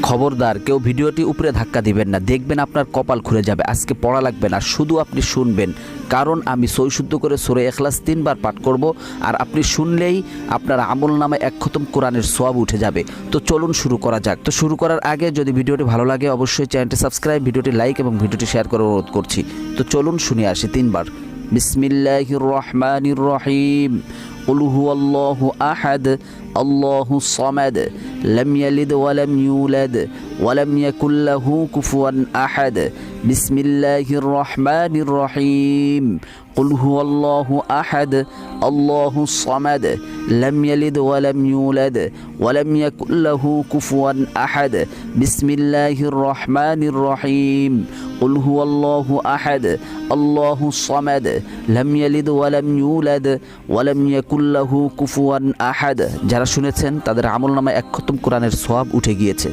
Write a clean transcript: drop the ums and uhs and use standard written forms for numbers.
খবরদার কেউ ভিডিওটি উপরে ধাক্কা দিবেন না, দেখবেন আপনার কপাল খুলে যাবে। আজকে পড়া লাগবে না, শুধু আপনি শুনবেন, কারণ আমি সৈশুদ্ধ করে সূরা ইখলাস 3 বার পাঠ করব, আর আপনি শুনলেই আপনার আমলনামায় 1 খতম কোরআনের সওয়াব উঠে যাবে। তো চলুন শুরু করা যাক। তো শুরু করার আগে যদি ভিডিওটি ভালো লাগে অবশ্যই চ্যানেলটি সাবস্ক্রাইব, ভিডিওটি লাইক এবং ভিডিওটি শেয়ার করার অনুরোধ করছি। তো চলুন শুনে আসি 3 বার। বিসমিল্লাহির রহমানির রহিম। قل هو الله أحد الله الصمد لم يلد ولم يولد ولم يكن له كفوا أحد بسم الله الرحمن الرحيم قل هو الله أحد الله الصمد لم يلد ولم يولد ولم يكن له كفوا أحد بسم الله الرحمن الرحيم قل هو الله أحد الله الصمد لم يلد ولم يولد ولم يكن له كفوا أحد। যারা শুনেছেন তাদের আমলনামায় 1 খতম কোরআনের সওয়াব উঠে গিয়েছে।